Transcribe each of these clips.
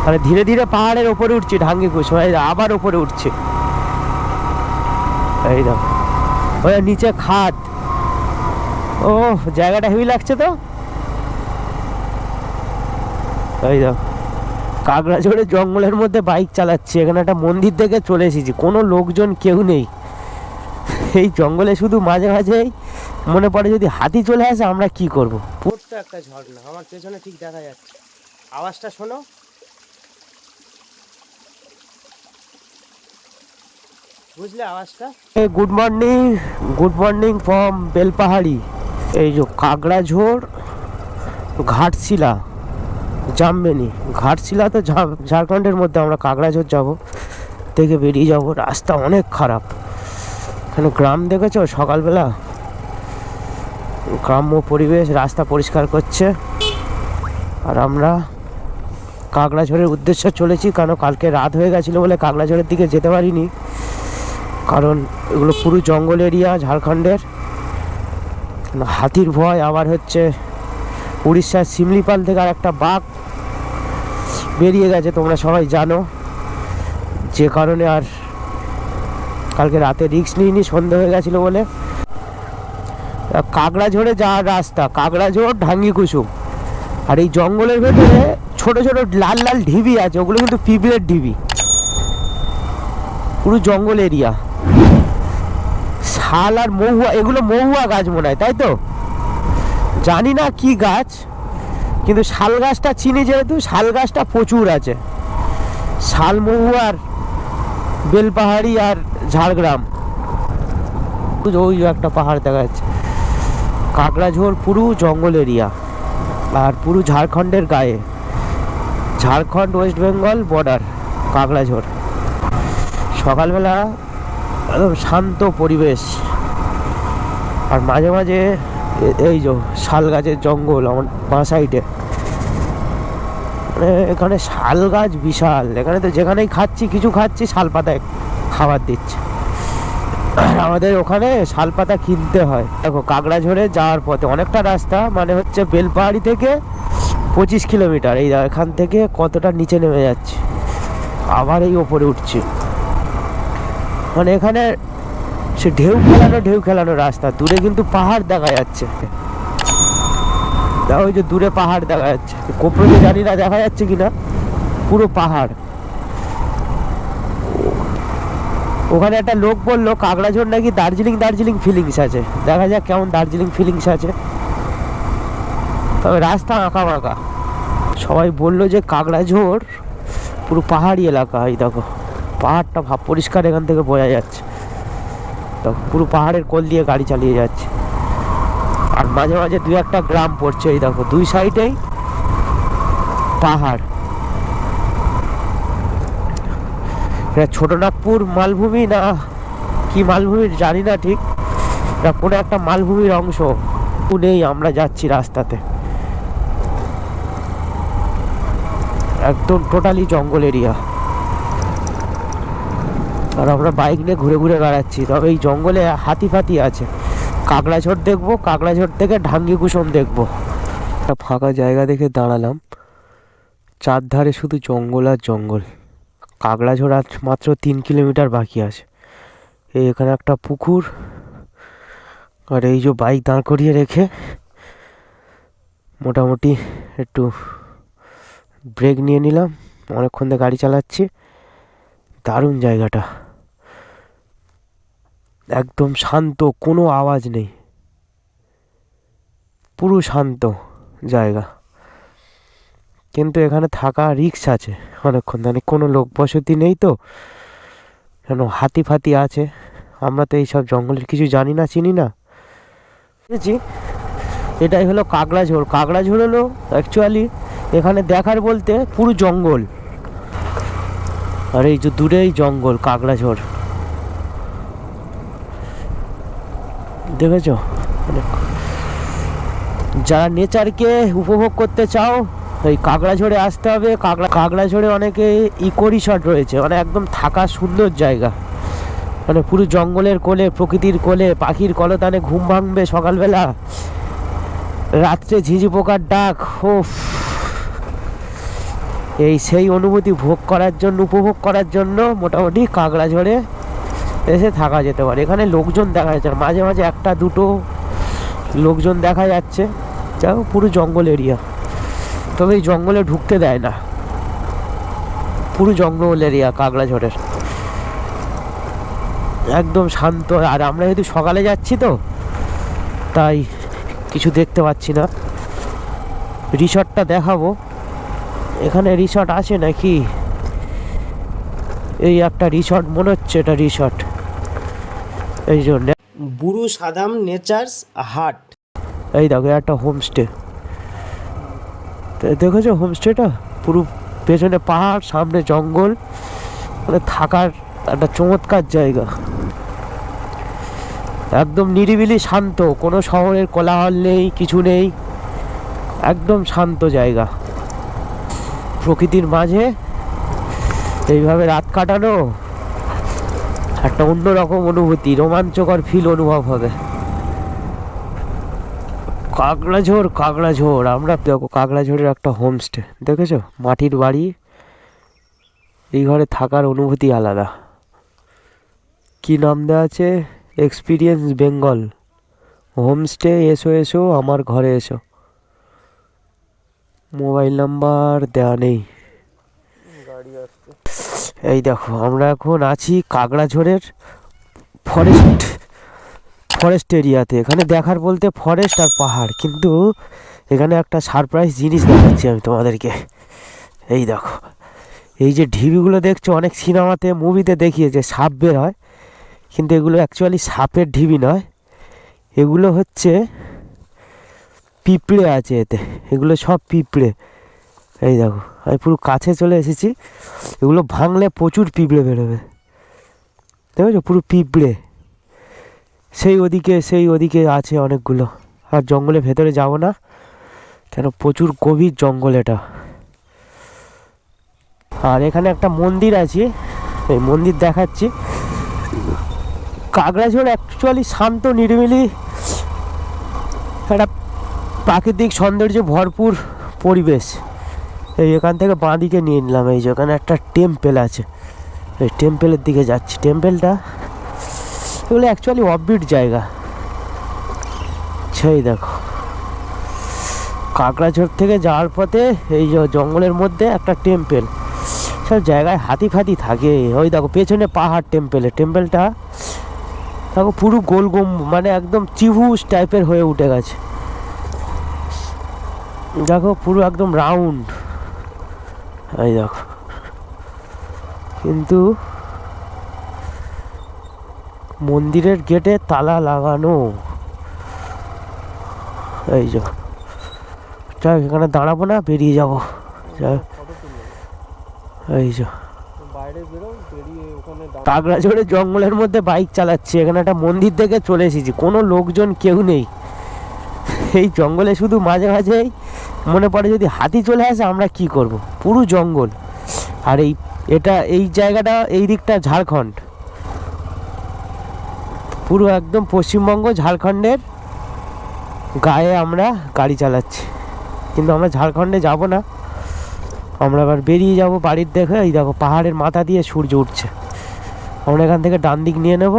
মানে ধীরে ধীরে পাহাড়ের ওপরে উঠছি, ঢাঙ্গি কুসুম আবার ওপরে উঠছি। এই দেখো ওই নিচে খাদ। ও জায়গাটা হেভি লাগছে তো। এই দেখো কাকড়াঝোড়ে জঙ্গলের মধ্যে বাইক চালাচ্ছি। এখানে একটা মন্দির থেকে চলে এসেছি, কোনো লোকজন কেউ নেই। এই জঙ্গলে শুধু মাঝে মাঝেই মনে পড়ে যদি হাতি চলে আসে আমরা কি করব। ছোট্ট একটা ঝর্ণা আমার পেছনে ঠিক দেখা যাচ্ছে, আওয়াজটা শোনো। বুঝলে আওয়াজটা? Good morning from Belpahari. এই যে কাকড়াঝোড় ঘাটশিলা জামবেনি। ঘাটশিলা তো ঝাড়খণ্ডের মধ্যে, আমরা কাকড়াঝোড় যাব থেকে বেরিয়ে যাব। রাস্তা অনেক খারাপ, এখানে গ্রাম দেখেছো সকালবেলা, গ্রাম্য পরিবেশ, রাস্তা পরিষ্কার করছে। আর আমরা কাকড়াঝোড়ের উদ্দেশ্যে চলেছি, কারণ কালকে রাত হয়ে গেছিলো বলে কাকড়াঝোড়ের দিকে যেতে পারিনি, কারণ এগুলো পুরো জঙ্গল এরিয়া ঝাড়খণ্ডের। হাতির ভয়, আবার হচ্ছে উড়িষ্যার শিমলিপাল থেকে আর একটা বাঘ বেরিয়ে গেছে, তোমরা সবাই জানো। যে কারণে আর কালকে রাতে রিস্ক নিইনি, সন্ধ্যা হয়ে গেছিলো বলে। কাকড়াঝোড়ে যাওয়ার রাস্তা কাকড়াঝোড় ঢাঙ্গি কুসুম। আর এই জঙ্গলের ভেতরে ছোট ছোট লাল লাল ঢিবি আছে, ওগুলো কিন্তু পিঁপড়ের ঢিবি। পুরো জঙ্গল এরিয়া। শাল আর মহুয়া, এগুলো মহুয়া গাছ মনে হয়, তাই তো? জানি না কি গাছ, কিন্তু শাল গাছটা চিনি, যেহেতু শাল গাছটা প্রচুর আছে। শাল, মহুয়ার, বেলপাহাড়ি আর ঝাড়গ্রাম। ওই একটা পাহাড় দেখা যাচ্ছে। কাকড়াঝোড় পুরো জঙ্গল এরিয়া, আর পুরো ঝাড়খণ্ডের গায়ে, ঝাড়খণ্ড ওয়েস্ট বেঙ্গল বর্ডার কাকড়াঝোড়। সকালবেলা একদম শান্ত পরিবেশ, আর মাঝে মাঝে এই যে শাল গাছের জঙ্গল আমার বাঁ সাইডে। মানে এখানে শাল গাছ বিশাল, এখানে তো যেখানেই খাচ্ছি কিছু খাচ্ছি শাল পাতায় খাবার দিচ্ছে। আমাদের ওখানে শাল পাতা কিনতে হয়। দেখো কাকড়াঝোড়ে যাওয়ার পথে অনেকটা রাস্তা, মানে হচ্ছে বেলপাহাড়ি থেকে 25 কিলোমিটার। এই এখান থেকে কতটা নিচে নেমে যাচ্ছে, আবার এই ওপরে উঠছি। মানে এখানে সে ঢেউ খেলানো রাস্তা। দূরে কিন্তু পাহাড় দেখা যাচ্ছে, দেখো ওই যে দূরে পাহাড় দেখা যাচ্ছে। কোপরে জানি না দেখা যাচ্ছে কিনা, পুরো পাহাড়। ওখানে একটা লোক বললো কাকড়াঝোড় নাকি দার্জিলিং ফিলিংস আছে। দেখা যাক কেমন দার্জিলিং ফিলিংস আছে। তবে রাস্তা আঁকা বাঁকা। সবাই বললো যে কাকড়াঝোড় পুরো পাহাড়ি এলাকা। এই দেখো পাহাড়টা ভাব পরিষ্কার এখান থেকে বোঝা যাচ্ছে। দেখো পুরো পাহাড়ের কোল দিয়ে গাড়ি চালিয়ে যাচ্ছে, আর মাঝে মাঝে দু একটা গ্রাম পড়ছে। এই দেখো দুই সাইডেই পাহাড়। এটা ছোটনাগপুর মালভূমি না কি মালভূমি জানি না ঠিক, এটা কোনো একটা মালভূমির অংশ নেই। আমরা যাচ্ছি রাস্তাতে, একদম টোটালি জঙ্গল এরিয়া, আর আমরা বাইক নিয়ে ঘুরে ঘুরে বেড়াচ্ছি। তবে এই জঙ্গলে হাতি ফাতি আছে। কাকড়াঝোড় দেখবো, কাকড়াঝোড় থেকে ঢাঙ্গি কুসুম দেখবো। একটা ফাঁকা জায়গা দেখে দাঁড়ালাম, চারধারে শুধু জঙ্গল আর জঙ্গল। কাকড়াঝোড় আজ মাত্র 3 কিলোমিটার বাকি আছে। এই এখানে একটা পুকুর, আর এই যে বাইক দাঁড় করিয়ে রেখে মোটামুটি একটু ব্রেক নিয়ে নিলাম। অনেকক্ষণ ধরে গাড়ি চালাচ্ছি। দারুণ জায়গাটা, একদম শান্ত, কোনো আওয়াজ নেই, পুরো শান্ত জায়গা। কিন্তু এখানে থাকা রিস্ক আছে অনেকক্ষণ, মানে কোনো লোক বসতি নেই তো, কেন হাতি ফাতি আছে। আমরা তো এইসব জঙ্গলের কিছু জানি না, চিনি না। বুঝেছি, এটাই হলো কাকড়াঝোড়। কাকড়াঝোড় হলো অ্যাকচুয়ালি এখানে দেখার বলতে পুরো জঙ্গল, আর এই যে দূরে এই জঙ্গল কাকড়াঝোড় দেখেছো। যারা নেচারকে উপভোগ করতে চাও এই কাকড়াঝোড়ে আসতে হবে। কাকড়াঝোড়ে অনেকে ইকো রিসর্ট রয়েছে, মানে একদম থাকা সুন্দর জায়গা, মানে পুরো জঙ্গলের কোলে, প্রকৃতির কোলে, পাখির কলতানে ঘুম ভাঙবে সকালবেলা, রাত্রে ঝিঝি পোকার ডাক। ও এই সেই অনুভূতি উপভোগ করার জন্য মোটামুটি কাকড়াঝড়ে এসে থাকা যেতে পারে। এখানে লোকজন দেখা যাচ্ছে না, মাঝে মাঝে একটা দুটো লোকজন দেখা যাচ্ছে। যাও, পুরো জঙ্গল এরিয়া, তবে এই জঙ্গলে ঢুকতে দেয় না, পুরো জঙ্গল এরিয়া কাকড়াঝড়ের, একদম শান্ত। আর আমরা যেহেতু সকালে যাচ্ছি তো তাই কিছু দেখতে পাচ্ছি না। রিসর্টটা দেখাবো, এখানে রিসর্ট আছে নাকি? এই একটা রিসর্ট মনে হচ্ছে, এটা রিসর্ট। এই জন্য বুরু সাদাম নেচার্স হাট। এই দেখো একটা হোমস্টে, দেখেছো হোমস্টেটা? পুরো পেছনে পাহাড়, সামনে জঙ্গল, মানে থাকার একটা চমৎকার জায়গা, একদম নিরিবিলি শান্ত, কোনো শহরের কোলাহল নেই, কিছু নেই, একদম শান্ত জায়গা। প্রকৃতির মাঝে এইভাবে রাত কাটানো একটা অন্যরকম অনুভূতি, রোমাঞ্চকর ফিল অনুভব হবে। কাকড়াঝড় আমরা দেখো, কাকড়াঝড়ের একটা হোমস্টে দেখেছো, মাটির বাড়ি, এই ঘরে থাকার অনুভূতি আলাদা। কি নাম দেওয়া আছে? এক্সপিরিয়েন্স বেঙ্গল হোমস্টে, এসো এসো আমার ঘরে এসো। মোবাইল নাম্বার দেওয়া নেই। এই দেখো, আমরা এখন আছি কাকড়াঝড়ের ফরেস্ট এরিয়াতে। এখানে দেখার বলতে ফরেস্ট আর পাহাড়, কিন্তু এখানে একটা সারপ্রাইজ জিনিস দেখাচ্ছি আমি তোমাদেরকে। এই দেখো, এই যে ঢিবিগুলো দেখছো, অনেক সিনেমাতে মুভিতে দেখিয়েছে সাপ বের হয়, কিন্তু এগুলো অ্যাকচুয়ালি সাপের ঢিবি নয়, এগুলো হচ্ছে পিঁপড়ে আছে এতে, এগুলো সব পিঁপড়ে। এই দেখো, আমি পুরো কাছে চলে এসেছি, এগুলো ভাঙলে প্রচুর পিঁপড়ে বেরোবে, দেখেছো? পুরো পিঁপড়ে। সেই ওদিকে আছে অনেকগুলো। আর জঙ্গলের ভেতরে যাব না, কেন প্রচুর গভীর জঙ্গল এটা। আর এখানে একটা মন্দির আছে, এই মন্দির দেখাচ্ছি। কাকড়াঝড় অ্যাকচুয়ালি শান্ত নিরিবিলি একটা প্রাকৃতিক সৌন্দর্যে ভরপুর পরিবেশ। এই এখান থেকে বাঁ দিকে নিয়ে নিলাম, এই যে ওখানে একটা টেম্পেল আছে, এই টেম্পেলের দিকে যাচ্ছি। টেম্পেলটা এগুলো অ্যাকচুয়ালি অফবিট জায়গা। সেই দেখো, কাকড়াঝড় থেকে যাওয়ার পথে এই যে জঙ্গলের মধ্যে একটা টেম্পেল, সব জায়গায় হাতি ফাতি থাকে। ওই দেখো পেছনে পাহাড়, টেম্পেলটা দেখো পুরো গোল মানে একদম ত্রিভুজ টাইপের হয়ে উঠে গেছে, দেখো পুরো একদম রাউন্ড। এই দেখো, কিন্তু মন্দিরের গেটে তালা লাগানো। এই যে যাক, এখানে দাঁড়াবো না, বেরিয়ে যাবো। এই যে কাকড়াঝড়ে জঙ্গলের মধ্যে বাইক চালাচ্ছি, এখানে একটা মন্দির থেকে চলে এসেছি, কোনো লোকজন কেউ নেই। এই জঙ্গলে শুধু মাঝে মাঝেই মনে পড়ে যদি হাতি চলে আসে আমরা কি করব, পুরো জঙ্গল। আর এই জায়গাটা, এই দিকটা ঝাড়খণ্ড, পুরো একদম পশ্চিমবঙ্গ ঝাড়খণ্ডের গায়ে আমরা গাড়ি চালাচ্ছি, কিন্তু আমরা ঝাড়খণ্ডে যাব না, আমরা আবার বেরিয়ে যাব বাড়ির দেখে। এই দেখো পাহাড়ের মাথা দিয়ে সূর্য উঠছে, আমরা এখান থেকে ডান দিক নিয়ে নেব।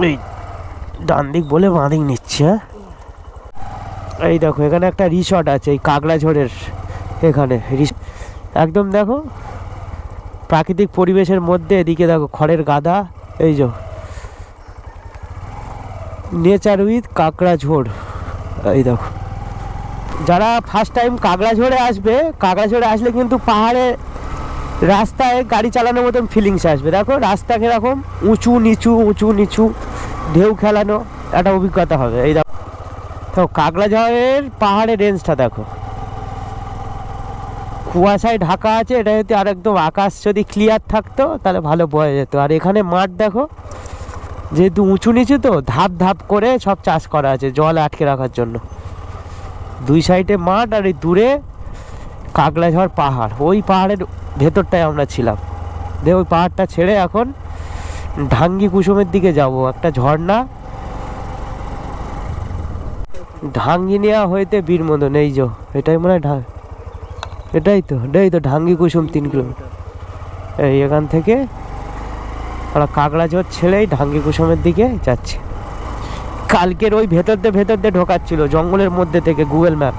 এই ডান দিক বলে বাঁ দিক নিচ্ছে। এই দেখো, এখানে একটা রিসর্ট আছে এই কাকড়াঝড়ের এখানে, একদম দেখো প্রাকৃতিক পরিবেশের মধ্যে। এদিকে দেখো খড়ের গাদা, এই যে নেচার উইথ কাকড়াঝড়। এই দেখো, যারা ফার্স্ট টাইম কাকড়াঝড়ে আসলে কিন্তু পাহাড়ে রাস্তায় গাড়ি চালানোর মতন ফিলিংস আসবে। দেখো রাস্তা কীরকম উঁচু নিচু ঢেউ খেলানো একটা অভিজ্ঞতা হবে। এই দেখো, তো কাকড়াঝড়ের পাহাড়ের রেঞ্জটা দেখো, কুয়াশায় ঢাকা আছে। এটা যদি আর একদম আকাশ যদি ক্লিয়ার থাকতো তাহলে ভালো বোঝা যেত। আর এখানে মাঠ দেখো, যেহেতু উঁচু নিচু তো ধাপ ধাপ করে সব চাষ করা আছে জল আটকে রাখার জন্য। দুই সাইডে মাঠ, আর এই দূরে কাকড়াঝড় পাহাড়, ওই পাহাড়ের ভেতরটায় আমরা ছিলাম। দিয়ে ওই পাহাড়টা ছেড়ে এখন ঢাঙ্গি কুসুমের দিকে যাব, একটা ঝর্ণা। ঢাঙ্গিনিয়া হইতে বীরমদন, এই যে এটাই মনে হয় এটাই তো ঢাঙ্গি কুসুম 3 কিলোমিটার। এই এখান থেকে আমরা কাকড়াঝড় ছেড়েই ঢাঙ্গি কুসুমের দিকে যাচ্ছি। কালকের ওই ভেতর দিয়ে ঢোকাচ্ছিল জঙ্গলের মধ্যে থেকে গুগল ম্যাপ।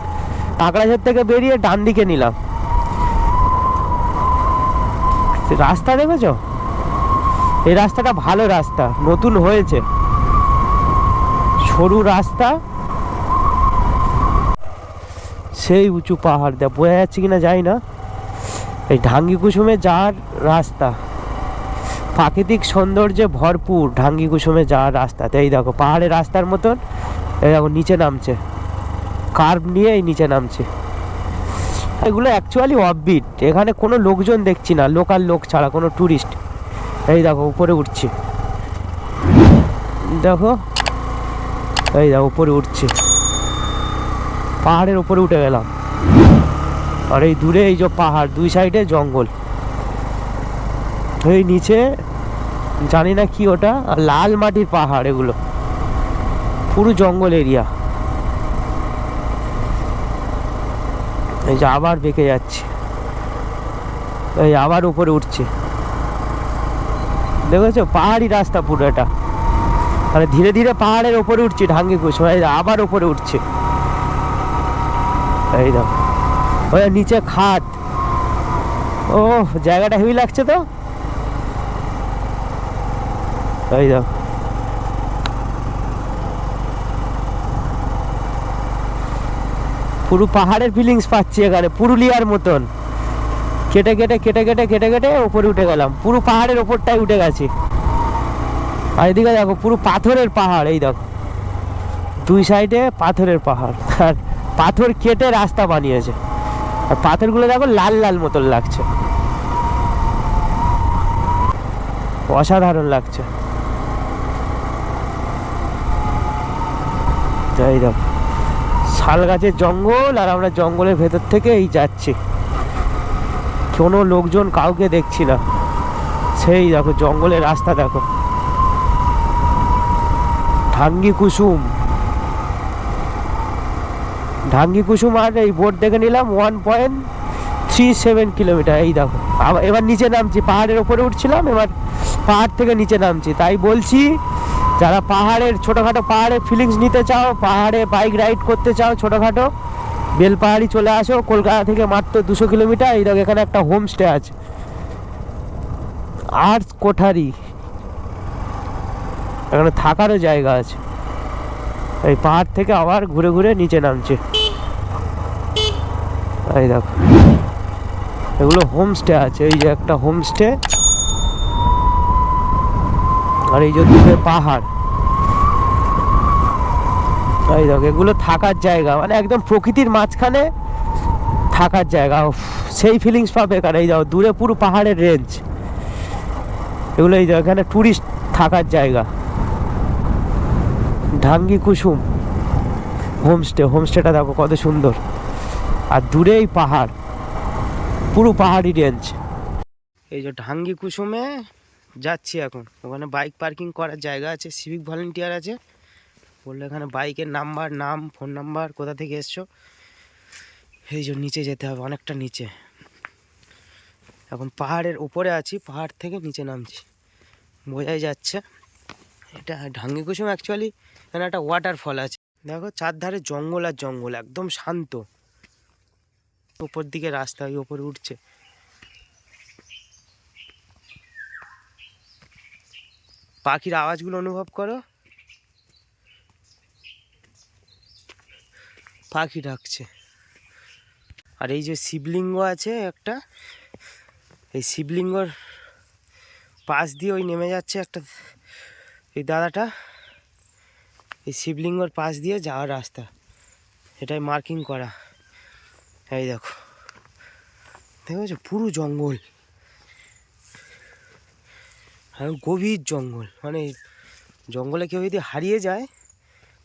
কাকড়াঝড় থেকে বেরিয়ে ডান দিকে নিলাম। রাস্তা দেখেছ? এই রাস্তাটা ভালো রাস্তা, নতুন হয়েছে, সরু রাস্তা, সেই উঁচু পাহাড় দেখ, বোঝা যাচ্ছে কিনা জানি না। এই ঢাঙ্গি কুসুমে যাওয়ার রাস্তা, প্রাকৃতিক সৌন্দর্যে ভরপুর ঢাঙ্গি কুসুমে যাওয়ার রাস্তা। এই দেখো পাহাড়ের রাস্তার মতন, এই দেখো নিচে নামছে, কার্ভ নিয়ে এই নিচে নামছে। এগুলো অ্যাকচুয়ালি অফবিট, এখানে কোনো লোকজন দেখছি না, লোকাল লোক ছাড়া, কোনো ট্যুরিস্ট। এই দেখো উপরে উঠছি, দেখো এই দেখো উপরে উঠছি, পাহাড়ের উপরে উঠে গেলাম। আর এই দূরে এই যে পাহাড়, 2 সাইডে জঙ্গল। এই নিচে জানি না কি ওটা, আর লাল মাটির পাহাড়, এগুলো পুরো জঙ্গল এরিয়া। এই যে আবার বেঁকে যাচ্ছে, এই আবার উপরে উঠছে, দেখেছো পাহাড়ি রাস্তা পুরো এটা। মানে ধীরে ধীরে পাহাড়ের ওপরে উঠছি ঢাঙ্গি কুসুম, আবার উপরে উঠছে। এই দেখো ওই নিচে খাদ, ও জায়গাটা হেভি লাগছে তো। এই দেখো পুরো পাহাড়ের ফিলিংস পাচ্ছি এখানে, পুরুলিয়ার মতন। কেটে কেটে উপরে উঠে গেলাম, পুরো পাহাড়ের ওপরটাই উঠে গেছি। আর এদিকে দেখো পুরো পাথরের পাহাড়, এই দেখো 2 সাইডে পাথরের পাহাড়, আর পাথর কেটে রাস্তা বানিয়েছে। আর পাথরগুলো দেখো লাল লাল মতন লাগছে, অসাধারণ লাগছে। এই দেখো শাল গাছের জঙ্গল, আর আমরা জঙ্গলের ভেতর থেকে এই যাচ্ছি, কোনো লোকজন কাউকে দেখছি না। সেই দেখো জঙ্গলের রাস্তা, দেখো ঢাঙ্গি কুসুম। আর এই বোর্ড দেখে নিলাম 1.37 কিলোমিটার। এই দেখো এবার নিচে নামছি, পাহাড়ের ওপরে উঠছিলাম, এবার পাহাড় থেকে নিচে নামছি। তাই বলছি যারা পাহাড়ের ছোটোখাটো পাহাড়ের ফিলিংস নিতে চাও, পাহাড়ে বাইক রাইড করতে চাও ছোটোখাটো, বেলপাহাড়ি চলে আসো, কলকাতা থেকে মাত্র 200 কিলোমিটার। এই দেখো এখানে একটা হোমস্টে আছে, আর্টস কোঠারি, এখানে থাকারও জায়গা আছে। এই পাহাড় থেকে আবার ঘুরে ঘুরে নিচে নামছে। এই দেখো এগুলো হোমস্টে আছে, এই যে একটা হোমস্টে, আর এই যে দূরে পাহাড়। এই দেখো এগুলো থাকার জায়গা, মানে একদম প্রকৃতির মাঝখানে থাকার জায়গা, সেই ফিলিংস পাবে এখানে। এই দেখো দূরে পুরো পাহাড়ের রেঞ্জ, এগুলো এই দেখো এখানে ট্যুরিস্ট থাকার জায়গা। ঢাঙ্গি কুসুম হোমস্টেটা দেখো কত সুন্দর, আর দূরে এই পাহাড়, পুরো পাহাড়ি রেঞ্জ। এই যে ঢাঙ্গি কুসুমে যাচ্ছি এখন, ওখানে বাইক পার্কিং করার জায়গা আছে, সিভিক ভলেন্টিয়ার আছে, বললো এখানে বাইকের নাম্বার, নাম, ফোন নাম্বার, কোথা থেকে এসছো। এই যে নিচে যেতে হবে, অনেকটা নিচে। এখন পাহাড়ের উপরে আছি, পাহাড় থেকে নিচে নামছি, বোঝাই যাচ্ছে। এটা ঢাঙ্গি কুসুম অ্যাকচুয়ালি এখানে একটা ওয়াটারফল আছে। দেখো চারধারে জঙ্গল আর জঙ্গল, একদম শান্ত। উপর দিকে রাস্তা, ওই উপরে উঠছে। পাখির আওয়াজগুলো অনুভব করো, পাখি ডাকছে। আর এই যে শিবলিঙ্গ আছে একটা, এই শিবলিঙ্গর পাশ দিয়ে ওই নেমে যাচ্ছে একটা, এই দাদাটা, এই শিবলিঙ্গর পাশ দিয়ে যাওয়ার রাস্তা, এটাই মার্কিং করা। এই দেখো দেখেছো পুরো জঙ্গল, আর গভীর জঙ্গল, মানে জঙ্গলে কেউ যদি হারিয়ে যায়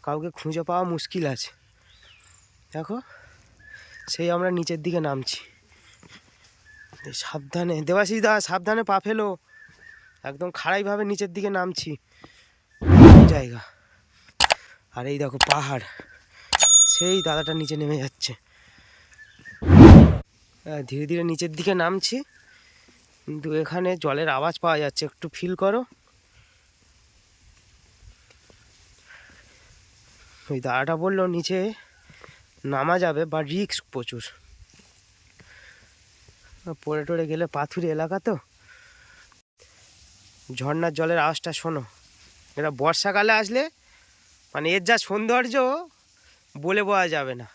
কাউকে খুঁজে পাওয়া মুশকিল আছে। দেখো সেই আমরা নিচের দিকে নামছি, সাবধানে দেবাশিস দা, সাবধানে পা ফেলো, একদম খাড়াইভাবে নিচের দিকে নামছি জায়গা। আর এই দেখো পাহাড়, সেই দাদাটা নিচে নেমে যাচ্ছে। ধীরে ধীরে নিচের দিকে নামছি, কিন্তু এখানে জলের আওয়াজ পাওয়া যাচ্ছে, একটু ফিল করো। ওই দাদাটা বললো নিচে নামা যাবে বা রিস্ক প্রচুর, পড়ে টড়ে গেলে পাথুরে এলাকা তো। ঝর্ণার জলের আওয়াজটা শোনো, এটা বর্ষাকালে আসলে মানে এর যা সৌন্দর্য বলে বলা যাবে না,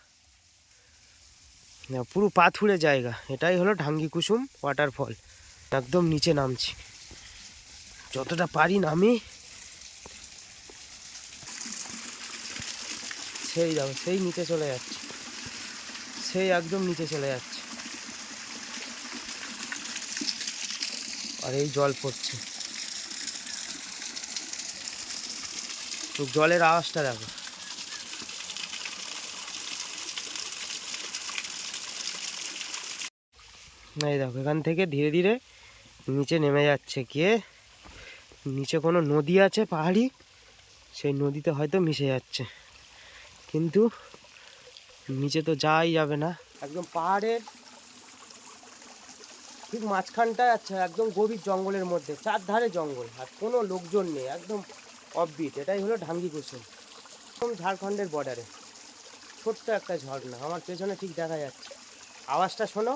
পুরো পাথুরে জায়গা। এটাই হলো ঢাঙ্গি কুসুম ওয়াটারফল। একদম নিচে নামছি, যতটা পারি নামি। সেই দেখো, সেই নিচে চলে যাচ্ছে, সেই একদম নিচে চলে যাচ্ছে, আর এই জল পড়ছে। তো জলের আওয়াজটা দেখো। এই দেখো, এখান থেকে ধীরে ধীরে নিচে নেমে যাচ্ছে, গিয়ে নিচে কোনো নদী আছে পাহাড়ি, সেই নদীতে হয়তো মিশে যাচ্ছে, কিন্তু নিচে তো যাওয়াই যাবে না। একদম পাহাড়ের ঠিক মাঝখানটায় আছে, একদম গভীর জঙ্গলের মধ্যে, চারধারে জঙ্গল আর কোনো লোকজন নেই, একদম অফবিট। এটাই হলো ঢাঙ্গি কুসুম, একদম ঝাড়খণ্ডের বর্ডারে। ছোট্ট একটা ঝর্ণা, আমার পেছনে ঠিক দেখা যাচ্ছে। আওয়াজটা শোনো।